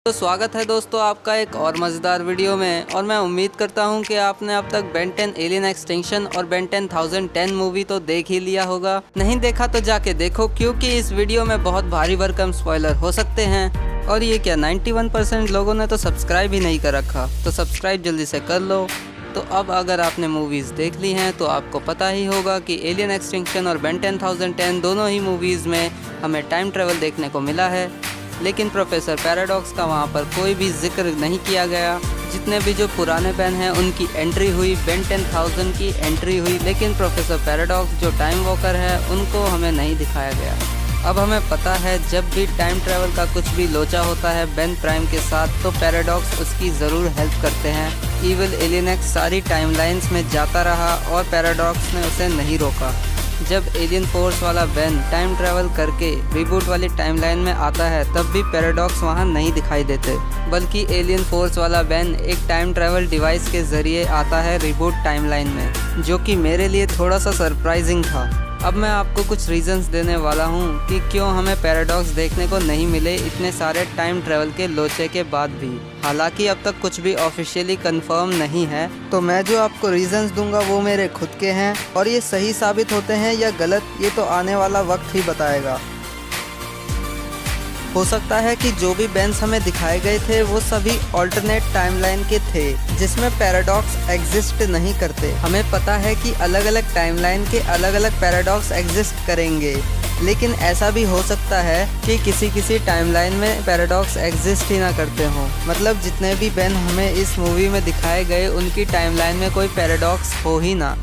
तो स्वागत है दोस्तों आपका एक और मज़ेदार वीडियो में। और मैं उम्मीद करता हूं कि आपने अब तक बेन 10 एलियन एक्सटिंक्शन और बेन 10,010 मूवी तो देख ही लिया होगा। नहीं देखा तो जाके देखो, क्योंकि इस वीडियो में बहुत भारी भरकम स्पॉइलर हो सकते हैं। और ये क्या 91% लोगों ने तो सब्सक्राइब ही नहीं कर रखा, तो सब्सक्राइब जल्दी से कर लो। तो अब अगर आपने मूवीज़ देख ली हैं तो आपको पता ही होगा कि एलियन एक्सटिंक्शन और बेन 10,010 दोनों ही मूवीज़ में हमें टाइम ट्रेवल देखने को मिला है, लेकिन प्रोफेसर पैराडॉक्स का वहाँ पर कोई भी जिक्र नहीं किया गया। जितने भी जो पुराने बेन हैं उनकी एंट्री हुई, बेन 10,000 की एंट्री हुई, लेकिन प्रोफेसर पैराडॉक्स जो टाइम वॉकर है उनको हमें नहीं दिखाया गया। अब हमें पता है जब भी टाइम ट्रैवल का कुछ भी लोचा होता है बेन प्राइम के साथ तो पैराडॉक्स उसकी ज़रूर हेल्प करते हैं। इविल एलियन एक्स सारी टाइमलाइंस में जाता रहा और पैराडॉक्स ने उसे नहीं रोका। जब एलियन फोर्स वाला बेन टाइम ट्रैवल करके रिबूट वाली टाइमलाइन में आता है तब भी पैराडॉक्स वहाँ नहीं दिखाई देते, बल्कि एलियन फोर्स वाला बेन एक टाइम ट्रैवल डिवाइस के ज़रिए आता है रिबूट टाइमलाइन में, जो कि मेरे लिए थोड़ा सा सरप्राइजिंग था। अब मैं आपको कुछ रीजंस देने वाला हूँ कि क्यों हमें पैराडॉक्स देखने को नहीं मिले इतने सारे टाइम ट्रैवल के लोचे के बाद भी। हालांकि अब तक कुछ भी ऑफिशियली कंफर्म नहीं है, तो मैं जो आपको रीजंस दूंगा वो मेरे खुद के हैं और ये सही साबित होते हैं या गलत ये तो आने वाला वक्त ही बताएगा। हो सकता है कि जो भी बेन्स हमें दिखाए गए थे वो सभी ऑल्टरनेट टाइमलाइन के थे जिसमें पैराडॉक्स एग्जिस्ट नहीं करते। हमें पता है कि अलग अलग टाइमलाइन के अलग अलग पैराडॉक्स एग्जिस्ट करेंगे, लेकिन ऐसा भी हो सकता है कि किसी टाइमलाइन में पैराडॉक्स एग्जिस्ट ही ना करते हों। मतलब जितने भी बेन हमें इस मूवी में दिखाए गए उनकी टाइमलाइन में कोई पैराडॉक्स हो ही ना।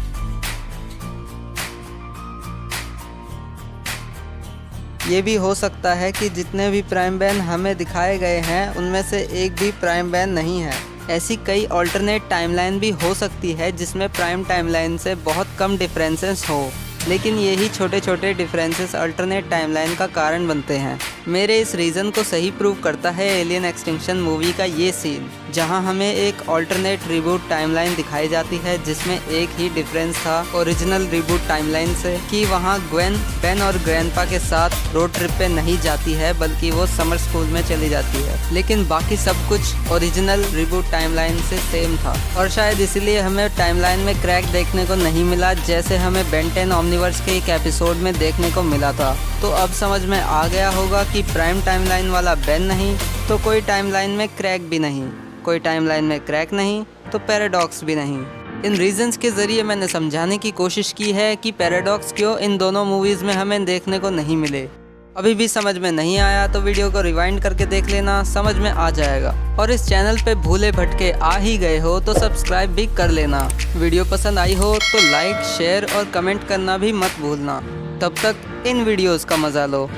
ये भी हो सकता है कि जितने भी प्राइम बेन हमें दिखाए गए हैं उनमें से एक भी प्राइम बेन नहीं है। ऐसी कई ऑल्टरनेट टाइमलाइन भी हो सकती है जिसमें प्राइम टाइमलाइन से बहुत कम डिफरेंसेस हो, लेकिन यही छोटे छोटे डिफरेंसेस अल्टरनेट टाइमलाइन का कारण बनते हैं। मेरे इस रीज़न को सही प्रूव करता है एलियन एक्सटिंक्शन मूवी का ये सीन, जहां हमें एक ऑल्टरनेट रिबूट टाइमलाइन दिखाई जाती है जिसमें एक ही डिफरेंस था ओरिजिनल रिबूट टाइमलाइन से, कि वहां ग्वेन बेन और ग्रैंडपा के साथ रोड ट्रिप पे नहीं जाती है बल्कि वो समर स्कूल में चली जाती है। लेकिन बाकी सब कुछ ओरिजिनल रिबूट टाइमलाइन से सेम था और शायद इसीलिए हमें टाइमलाइन में क्रैक देखने को नहीं मिला, जैसे हमें बेन 10 ओमनीवर्स के एक एपिसोड में देखने को मिला था। तो अब समझ में आ गया होगा कि प्राइम टाइमलाइन वाला बेन नहीं तो कोई टाइमलाइन में क्रैक भी नहीं, कोई टाइमलाइन में क्रैक नहीं तो पैराडॉक्स भी नहीं। इन रीजंस के ज़रिए मैंने समझाने की कोशिश की है कि पैराडॉक्स क्यों इन दोनों मूवीज़ में हमें देखने को नहीं मिले। अभी भी समझ में नहीं आया तो वीडियो को रिवाइंड करके देख लेना, समझ में आ जाएगा। और इस चैनल पे भूले भटके आ ही गए हो तो सब्सक्राइब भी कर लेना। वीडियो पसंद आई हो तो लाइक, शेयर और कमेंट करना भी मत भूलना। तब तक इन वीडियोस का मज़ा लो।